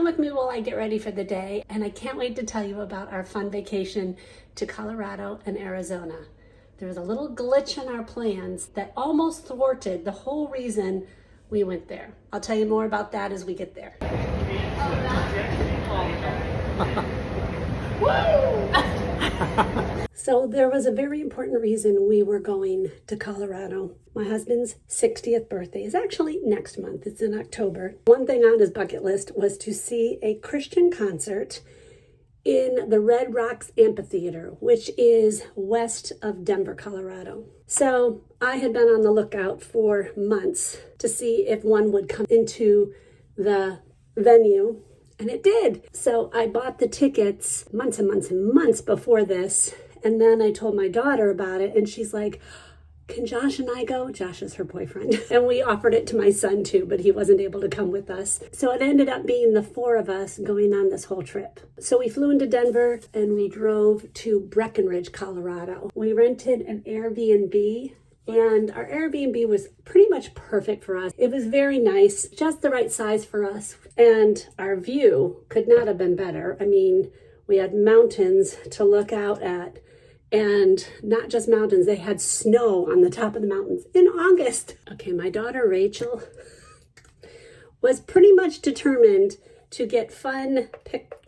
with me while I get ready for the day, and I can't wait to tell you about our fun vacation to Colorado and Arizona. There was a little glitch in our plans that almost thwarted the whole reason we went there. I'll tell you more about that as we get there. So there was a very important reason we were going to Colorado. My husband's 60th birthday is actually next month. It's in October. One thing on his bucket list was to see a Christian concert in the Red Rocks Amphitheater, which is west of Denver, Colorado. So I had been on the lookout for months to see if one would come into the venue, and it did. So I bought the tickets months and months and months before this, and then I told my daughter about it, and she's like, can Josh and I go? Josh is her boyfriend. And we offered it to my son too, but he wasn't able to come with us. So it ended up being the four of us going on this whole trip. So we flew into Denver and we drove to Breckenridge, Colorado. We rented an Airbnb, and our Airbnb was pretty much perfect for us. It was very nice, just the right size for us. And our view could not have been better. I mean, we had mountains to look out at. And not just mountains, they had snow on the top of the mountains in August. Okay, my daughter Rachel was pretty much determined to get fun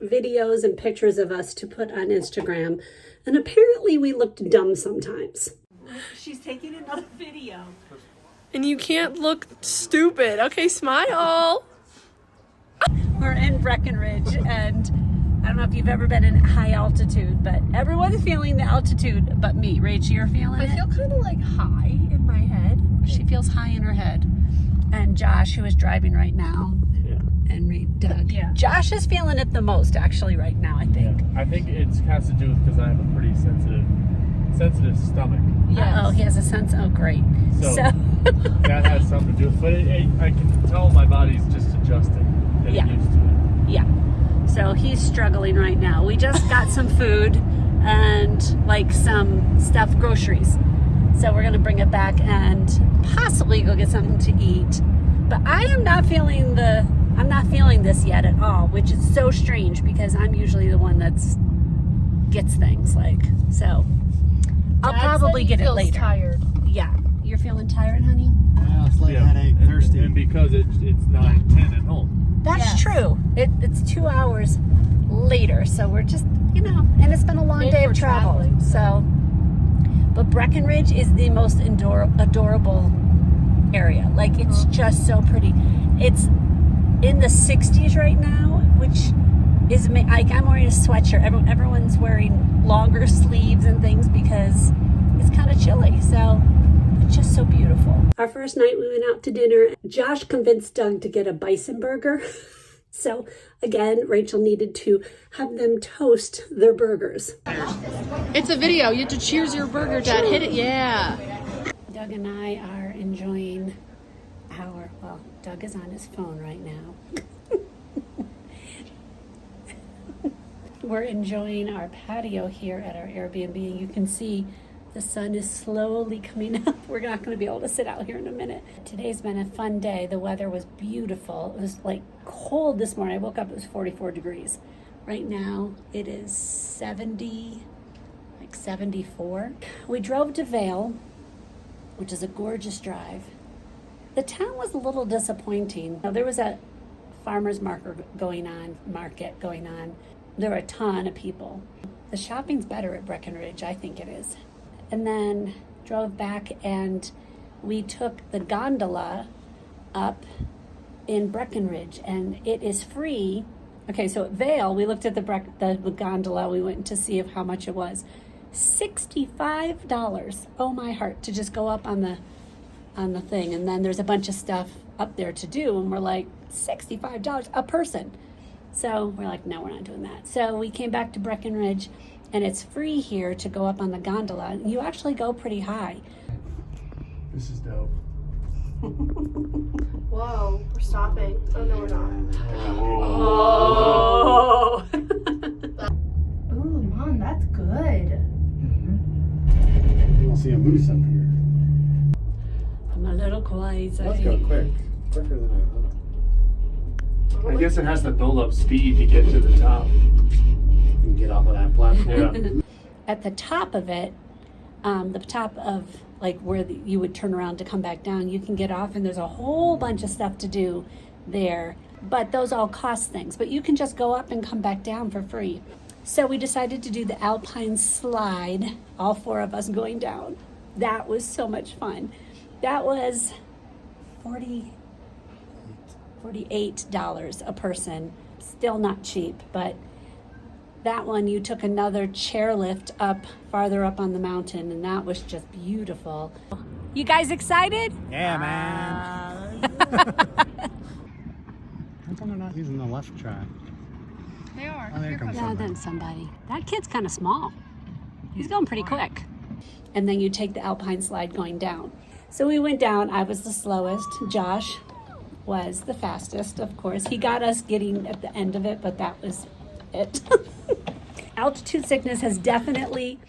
videos and pictures of us to put on Instagram. And apparently we looked dumb sometimes. She's taking another video. And you can't look stupid. Okay, smile. We're in Breckenridge, and I don't know if you've ever been in high altitude, but everyone's feeling the altitude but me. Rach, you're feeling it? I feel kind of like high in my head. She feels high in her head. And Josh, who is driving right now, and Doug. Yeah. Josh is feeling it the most, actually, right now, I think. Yeah. I think it has to do with because I have a pretty sensitive stomach. Yes. Oh, he has a sense. Oh, great. So that has something to do with it. But I can tell my body's just adjusting, getting used to it. Yeah. So he's struggling right now. We just got some food and like some stuffed groceries. So we're gonna bring it back and possibly go get something to eat. But I'm not feeling this yet at all, which is so strange because I'm usually the one that's gets things so. I'll probably get it later. Tired. Yeah. You're feeling tired, honey? Yeah, it's like headache, thirsty. And because it's 9:10 at home. That's true. It's 2 hours later, so we're just, and it's been a long day of travel. So, but Breckenridge is the most adorable area. Like, it's just so pretty. It's in the 60s right now, which is like, I'm wearing a sweatshirt. Everyone's wearing longer sleeves and things because it's kind of chilly. So it's just so beautiful. Our first night we went out to dinner. Josh convinced Doug to get a bison burger. So again, Rachel needed to have them toast their burgers. It's a video. You have to cheers your burger, Dad. Hit it. Yeah. Doug and I are enjoying Doug is on his phone right now. We're enjoying our patio here at our Airbnb. You can see the sun is slowly coming up. We're not going to be able to sit out here in a minute. Today's been a fun day. The weather was beautiful. It was like cold this morning. I woke up, it was 44 degrees. Right now it is 74. We drove to Vail, which is a gorgeous drive. The town was a little disappointing. There was a farmer's market going on. There were a ton of people. The shopping's better at Breckenridge, I think it is. And then drove back and we took the gondola up in Breckenridge, and it is free. Okay, so at Vail, we looked at the gondola. We went to see how much it was. $65. Oh my heart, to just go up on the thing. And then there's a bunch of stuff up there to do, and we're like, $65 a person. So we're like, no, we're not doing that. So we came back to Breckenridge, and it's free here to go up on the gondola. You actually go pretty high. This is dope. Whoa, we're stopping. Oh, no, we're not. Oh. Ooh, Mom, that's good. You don't see a moose up here. I'm a little crazy. Let's go quicker than I thought. I guess it has to build up speed to get to the top. You can get off of that platform. Yeah. At the top of it, the top of like where you would turn around to come back down, you can get off and there's a whole bunch of stuff to do there. But those all cost things. But you can just go up and come back down for free. So we decided to do the Alpine slide, all 4 of us going down. That was so much fun. That was $48 a person. Still not cheap, but that one you took another chairlift up farther up on the mountain, and that was just beautiful. You guys excited? Yeah, man. How come they're not using the left track? They are. Oh, there comes Yeah, somebody. then somebody. That kid's kind of small. He's going pretty quick. And then you take the Alpine slide going down. So we went down. I was the slowest. Josh was the fastest, of course. He got us getting at the end of it, but that was it. Altitude sickness has definitely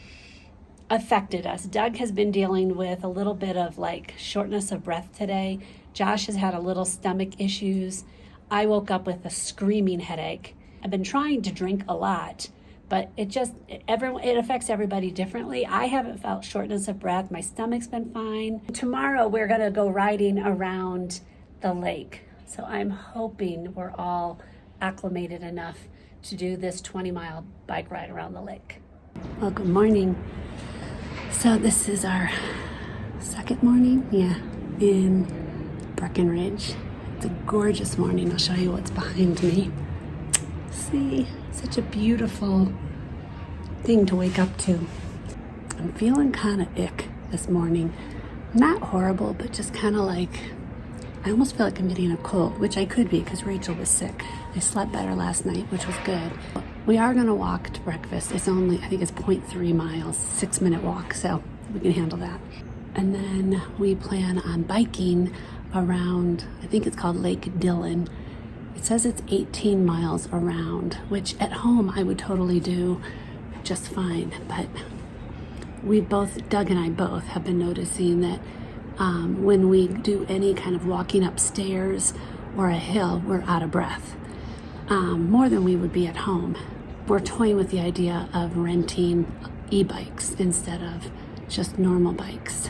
affected us. Doug has been dealing with a little bit of like shortness of breath today. Josh has had a little stomach issues. I woke up with a screaming headache. I've been trying to drink a lot, but it affects everybody differently. I haven't felt shortness of breath. My stomach's been fine. Tomorrow we're gonna go riding around the lake. So I'm hoping we're all acclimated enough to do this 20-mile bike ride around the lake. Well, good morning. So this is our second morning, in Breckenridge. It's a gorgeous morning. I'll show you what's behind me. See, such a beautiful thing to wake up to. I'm feeling kind of ick this morning. Not horrible, but just kind of like, I almost feel like I'm getting a cold, which I could be because Rachel was sick. I slept better last night, which was good. We are gonna walk to breakfast. It's only, I think it's 0.3 miles, 6-minute walk, so we can handle that. And then we plan on biking around, I think it's called Lake Dillon. It says it's 18 miles around, which at home I would totally do just fine. But Doug and I both have been noticing that when we do any kind of walking upstairs or a hill, we're out of breath, more than we would be at home. We're toying with the idea of renting e-bikes instead of just normal bikes,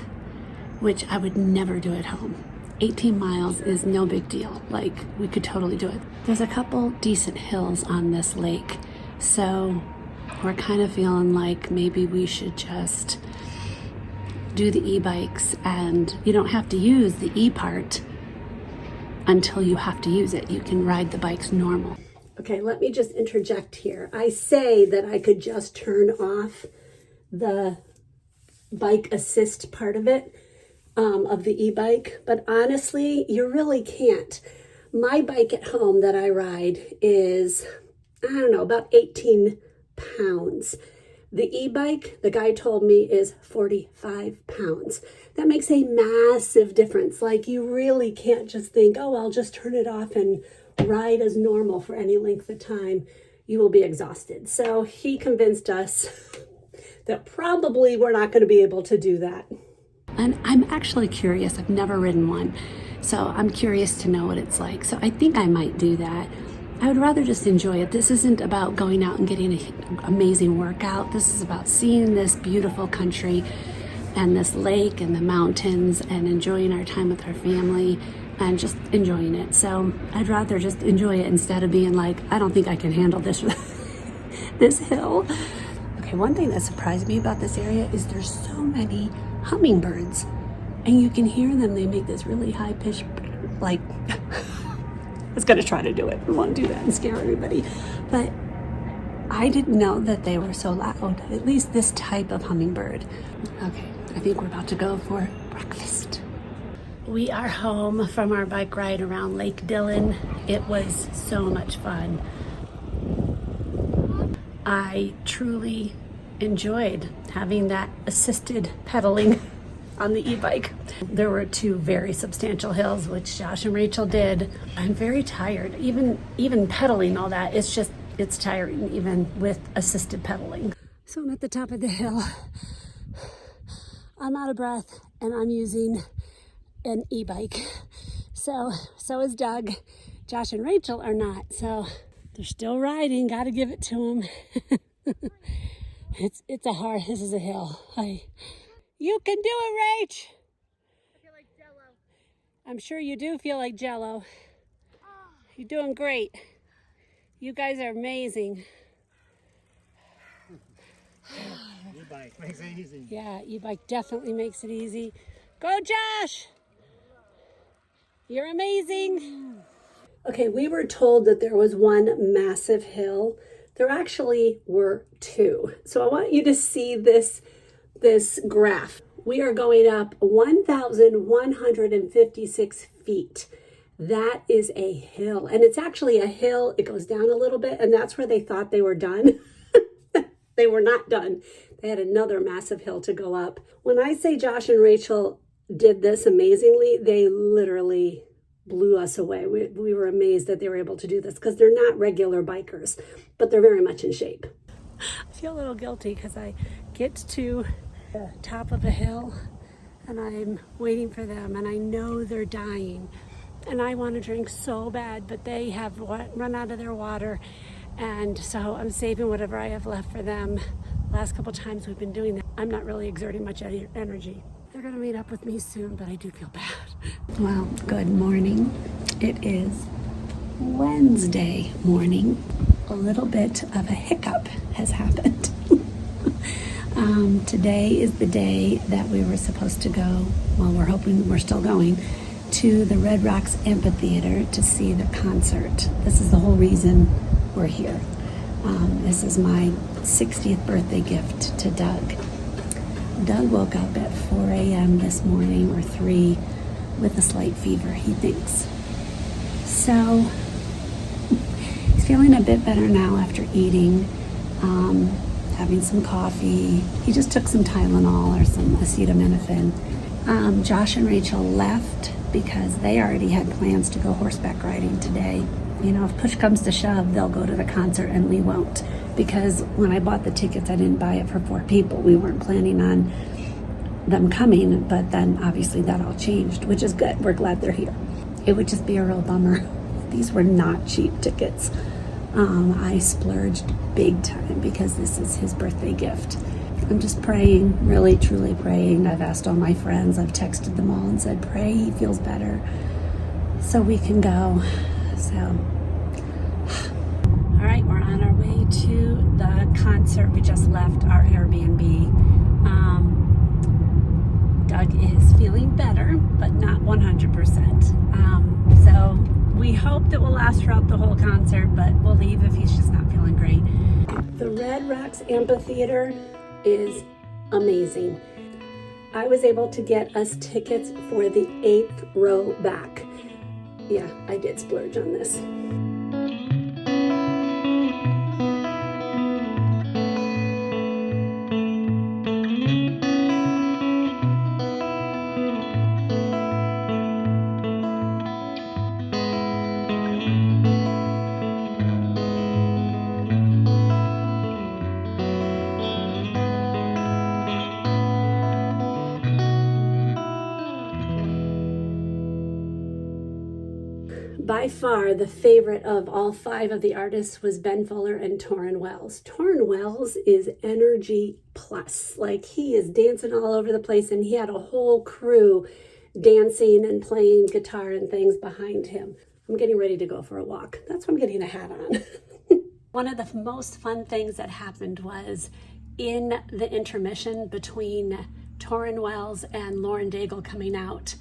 which I would never do at home. 18 miles is no big deal. Like, we could totally do it. There's a couple decent hills on this lake, so we're kind of feeling like maybe we should just do the e-bikes, and you don't have to use the e-part until you have to use it. You can ride the bikes normal. Okay, let me just interject here. I say that I could just turn off the bike assist part of it, of the e-bike, but honestly, you really can't. My bike at home that I ride is, I don't know, about 18 pounds. The e-bike, the guy told me, is 45 pounds. That makes a massive difference. Like, you really can't just think, oh, I'll just turn it off and ride as normal for any length of time. You will be exhausted. So he convinced us that probably we're not going to be able to do that. And I'm actually curious. I've never ridden one, so I'm curious to know what it's like. So I think I might do that. I would rather just enjoy it. This isn't about going out and getting an amazing workout. This is about seeing this beautiful country and this lake and the mountains and enjoying our time with our family and just enjoying it. So I'd rather just enjoy it instead of being like, I don't think I can handle this this hill. Okay, one thing that surprised me about this area is there's so many hummingbirds, and you can hear them. They make this really high pitched, like, I was gonna try to do it. I won't do that and scare everybody, but I didn't know that they were so loud, at least this type of hummingbird. Okay, I think we're about to go for breakfast. We are home from our bike ride around Lake Dillon. It was so much fun. I truly enjoyed having that assisted pedaling on the e-bike. There were 2 very substantial hills, which Josh and Rachel did. I'm very tired. Even pedaling all that, it's tiring, even with assisted pedaling. So I'm at the top of the hill. I'm out of breath, and I'm using an e-bike. So is Doug. Josh and Rachel are not, so they're still riding. Got to give it to them. It's a hard, this is a hill. You can do it, Rach. I feel like Jello. I'm sure you do feel like Jello. You're doing great. You guys are amazing. E-bike makes it easy. Yeah, e-bike definitely makes it easy. Go, Josh! You're amazing. Okay, we were told that there was one massive hill. There actually were two. So I want you to see this graph. We are going up 1,156 feet. That is a hill. And it's actually a hill. It goes down a little bit, and that's where they thought they were done. They were not done. They had another massive hill to go up. When I say Josh and Rachel did this amazingly, they literally blew us away. We were amazed that they were able to do this because they're not regular bikers, but they're very much in shape. I feel a little guilty because I get to the top of a hill and I'm waiting for them and I know they're dying and I want to drink so bad, but they have run out of their water. And so I'm saving whatever I have left for them. Last couple times we've been doing that, I'm not really exerting much energy. They're gonna meet up with me soon, but I do feel bad. Well, good morning. It is Wednesday morning. A little bit of a hiccup has happened. Today is the day that we were supposed to go, well, we're hoping we're still going, to the Red Rocks Amphitheater to see the concert. This is the whole reason we're here. This is my 60th birthday gift to Doug. Doug woke up at 4 a.m. this morning, or 3, with a slight fever, he thinks. So he's feeling a bit better now after eating, having some coffee. He just took some Tylenol or some acetaminophen. Josh and Rachel left because they already had plans to go horseback riding today. You know, if push comes to shove, they'll go to the concert and we won't. Because when I bought the tickets, I didn't buy it for 4 people. We weren't planning on them coming, but then obviously that all changed, which is good. We're glad they're here. It would just be a real bummer. These were not cheap tickets. I splurged big time because this is his birthday gift. I'm just praying, really, truly praying. I've asked all my friends, I've texted them all and said, pray he feels better so we can go. So, all right, we're on our way to the concert. We just left our Airbnb. Doug is feeling better, but not 100%. So we hope that will last throughout the whole concert, but we'll leave if he's just not feeling great. The Red Rocks Amphitheater is amazing. I was able to get us tickets for the 8th row back. Yeah, I did splurge on this. By far, the favorite of all 5 of the artists was Ben Fuller and Torrin Wells. Torrin Wells is energy plus. Like, he is dancing all over the place, and he had a whole crew dancing and playing guitar and things behind him. I'm getting ready to go for a walk. That's why I'm getting a hat on. One of the most fun things that happened was in the intermission between Torrin Wells and Lauren Daigle coming out.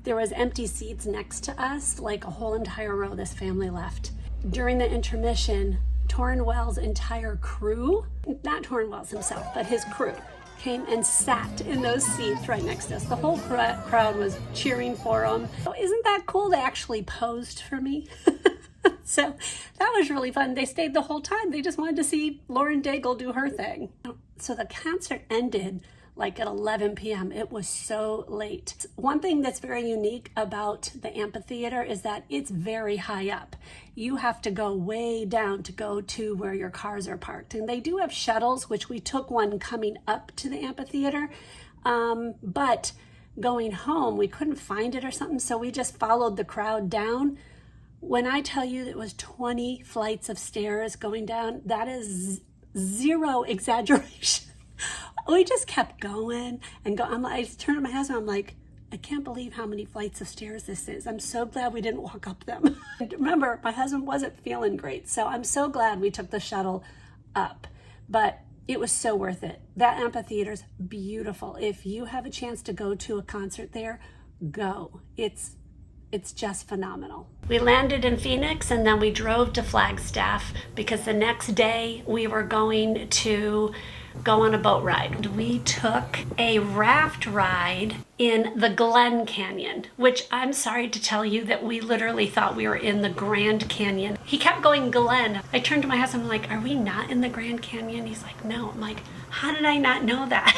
There was empty seats next to us, like a whole entire row this family left. During the intermission, Torrin Wells' entire crew, not Torrin Wells himself, but his crew, came and sat in those seats right next to us. The whole crowd was cheering for him. So isn't that cool? They actually posed for me. So that was really fun. They stayed the whole time. They just wanted to see Lauren Daigle do her thing. So the concert ended like at 11 p.m. It was so late. One thing that's very unique about the amphitheater is that it's very high up. You have to go way down to go to where your cars are parked. And they do have shuttles, which we took one coming up to the amphitheater. But going home, we couldn't find it or something, so we just followed the crowd down. When I tell you it was 20 flights of stairs going down, that is zero exaggeration. We just kept going and going. I just turned to my husband, I'm like, I can't believe how many flights of stairs this is. I'm so glad we didn't walk up them. Remember, my husband wasn't feeling great, so I'm so glad we took the shuttle up. But it was so worth it. That amphitheater's beautiful. If you have a chance to go to a concert there, go. It's just phenomenal. We landed in Phoenix and then we drove to Flagstaff because the next day we were going to go on a boat ride. We took a raft ride in the Grand Canyon, which I'm sorry to tell you that we literally thought we were in the Grand Canyon. He kept going Glen. I turned to my husband, I'm like, are we not in the Grand Canyon? He's like, no. I'm like, how did I not know that?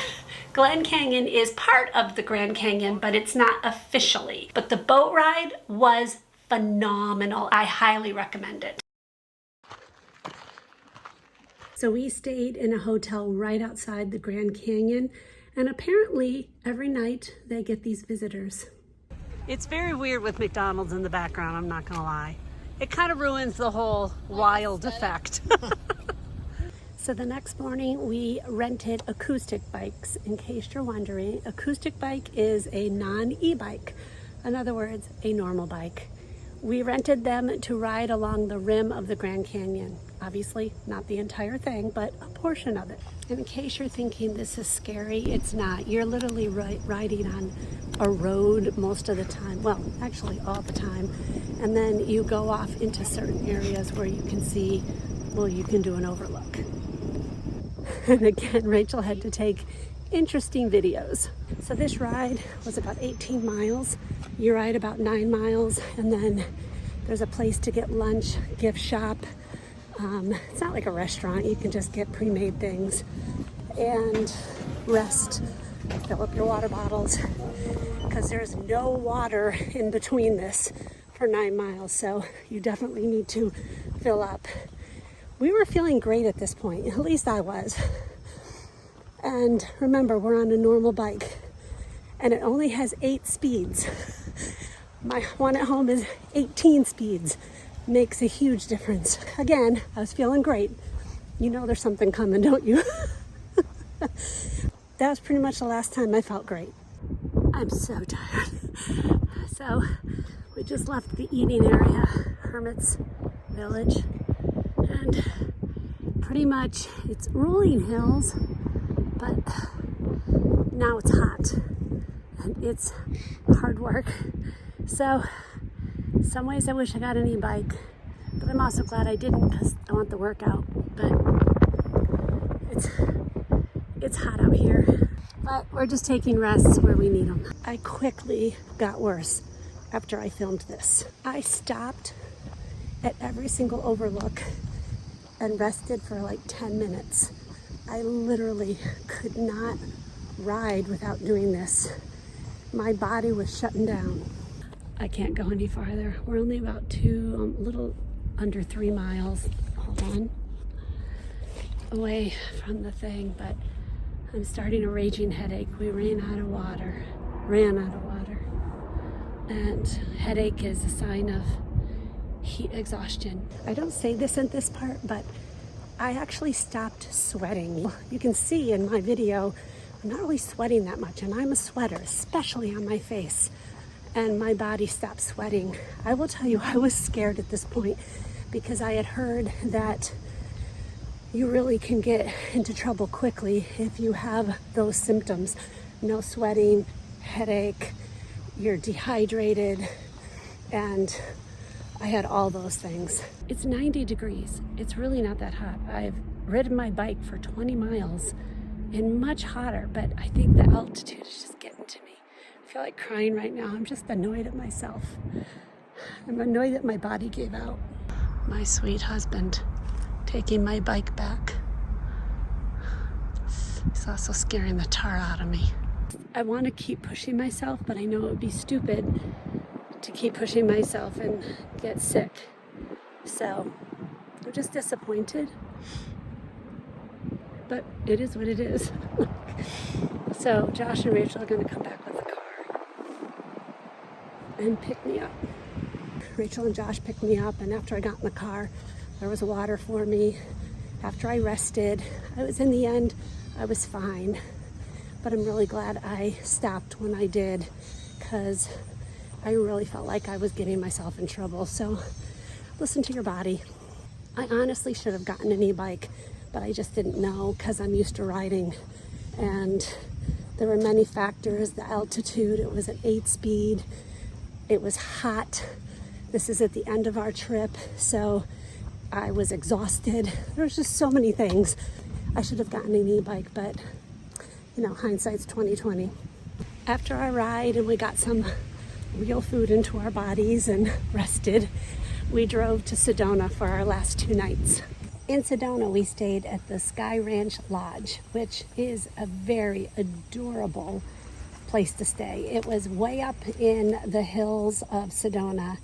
Grand Canyon is part of the Grand Canyon, but it's not officially. But the boat ride was phenomenal. I highly recommend it. So we stayed in a hotel right outside the Grand Canyon, and apparently every night they get these visitors. It's very weird with McDonald's in the background, I'm not gonna lie. It kind of ruins the whole wild effect. So the next morning we rented acoustic bikes. In case you're wondering, acoustic bike is a non-e-bike. In other words, a normal bike. We rented them to ride along the rim of the Grand Canyon. Obviously, not the entire thing, but a portion of it. And in case you're thinking this is scary, it's not. You're literally riding on a road most of the time. Well, actually all the time. And then you go off into certain areas where you can see, well, you can do an overlook. And again, Rachel had to take interesting videos. So this ride was about 18 miles. You ride about 9 miles, and then there's a place to get lunch, gift shop. It's not like a restaurant. You can just get pre-made things and rest, fill up your water bottles, because there's no water in between this for 9 miles. So you definitely need to fill up. We were feeling great at this point, at least I was. And remember, we're on a normal bike and it only has 8 speeds. My one at home is 18 speeds. Makes a huge difference. Again, I was feeling great. You know there's something coming, don't you? That was pretty much the last time I felt great. I'm so tired. So we just left the eating area, Hermit's Village, and pretty much it's rolling hills, but now it's hot and it's hard work. So in some ways I wish I got an e-bike, but I'm also glad I didn't because I want the workout. But it's hot out here. But we're just taking rests where we need them. I quickly got worse after I filmed this. I stopped at every single overlook and rested for like 10 minutes. I literally could not ride without doing this. My body was shutting down. I can't go any farther. We're only about a little under 3 miles, hold on, away from the thing, but I'm starting a raging headache. We ran out of water. And headache is a sign of heat exhaustion. I don't say this in this part, but I actually stopped sweating. You can see in my video, I'm not really sweating that much, and I'm a sweater, especially on my face. And my body stopped sweating. I will tell you, I was scared at this point because I had heard that you really can get into trouble quickly if you have those symptoms. No sweating, headache, you're dehydrated, and I had all those things. It's 90 degrees. It's really not that hot. I've ridden my bike for 20 miles and much hotter, but I think the altitude is just getting to me. I feel like crying right now. I'm just annoyed at myself. I'm annoyed that my body gave out. My sweet husband taking my bike back. He's also scaring the tar out of me. I want to keep pushing myself, but I know it would be stupid to keep pushing myself and get sick. So I'm just disappointed, but it is what it is. So Josh and Rachel are going to come back with the car and pick me up. Rachel and Josh picked me up, and after I got in the car, there was water for me. After I rested, in the end, I was fine. But I'm really glad I stopped when I did, because I really felt like I was getting myself in trouble. So listen to your body. I honestly should have gotten an e-bike, but I just didn't know because I'm used to riding. And there were many factors. The altitude, it was an 8-speed. It was hot. This is at the end of our trip, so I was exhausted. There was just so many things. I should have gotten an e-bike, but hindsight's 2020. After our ride and we got some real food into our bodies and rested, we drove to Sedona for our last 2 nights. In Sedona, we stayed at the Sky Ranch Lodge, which is a very adorable place to stay. It was way up in the hills of Sedona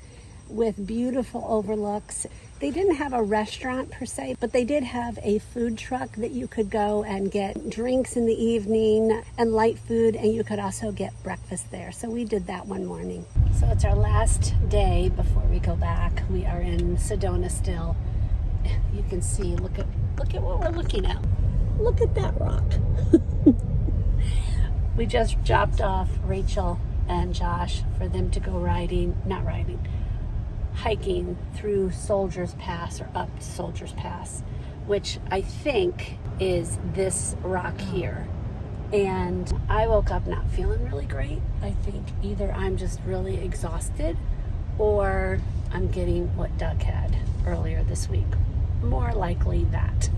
with beautiful overlooks. They didn't have a restaurant per se, but they did have a food truck that you could go and get drinks in the evening and light food, and you could also get breakfast there. So we did that one morning. So it's our last day before we go back. We are in Sedona still. You can see, look at what we're looking at. Look at that rock. We just dropped off Rachel and Josh for them to go hiking through Soldiers Pass, or up to Soldiers Pass, which I think is this rock here. And I woke up not feeling really great. I think either I'm just really exhausted or I'm getting what Doug had earlier this week. More likely that.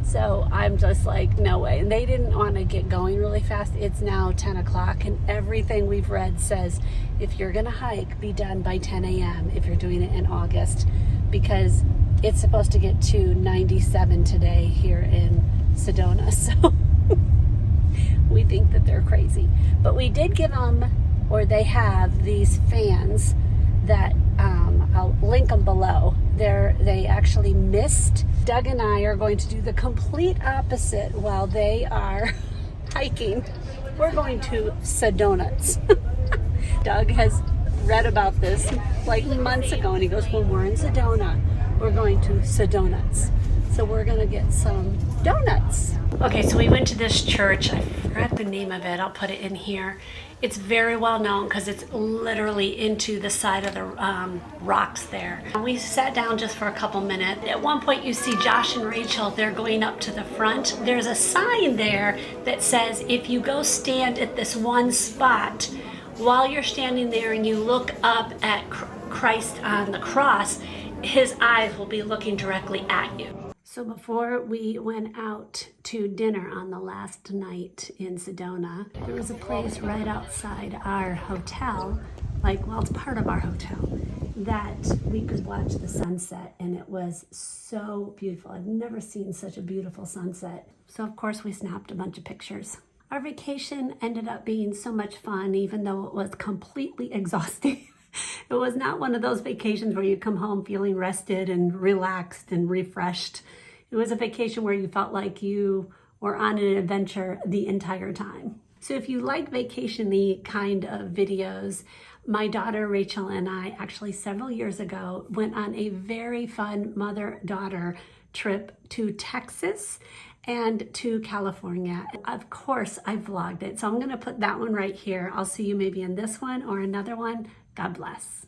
So I'm just like, no way. And they didn't want to get going really fast. It's now 10 o'clock and everything we've read says if you're going to hike, be done by 10 a.m. if you're doing it in August, because it's supposed to get to 97 today here in Sedona. So we think that they're crazy. But we did give them, or they have, these fans that I'll link them below. They actually missed. Doug and I are going to do the complete opposite while they are hiking. We're going to Sedonuts. Doug has read about this like months ago, and he goes, well, we're in Sedona. We're going to Sedonuts. So we're gonna get some donuts. Okay, so we went to this church. I forgot the name of it. I'll put it in here. It's very well known because it's literally into the side of the rocks there. We sat down just for a couple minutes. At one point you see Josh and Rachel, they're going up to the front. There's a sign there that says if you go stand at this one spot, while you're standing there and you look up at Christ on the cross, his eyes will be looking directly at you. So before we went out to dinner on the last night in Sedona, there was a place right outside our hotel, it's part of our hotel, that we could watch the sunset, and it was so beautiful. I've never seen such a beautiful sunset. So of course we snapped a bunch of pictures. Our vacation ended up being so much fun, even though it was completely exhausting. It was not one of those vacations where you come home feeling rested and relaxed and refreshed. It was a vacation where you felt like you were on an adventure the entire time. So if you like vacation-y kind of videos, my daughter Rachel and I actually several years ago went on a very fun mother-daughter trip to Texas and to California. Of course, I vlogged it, so I'm gonna put that one right here. I'll see you maybe in this one or another one. God bless.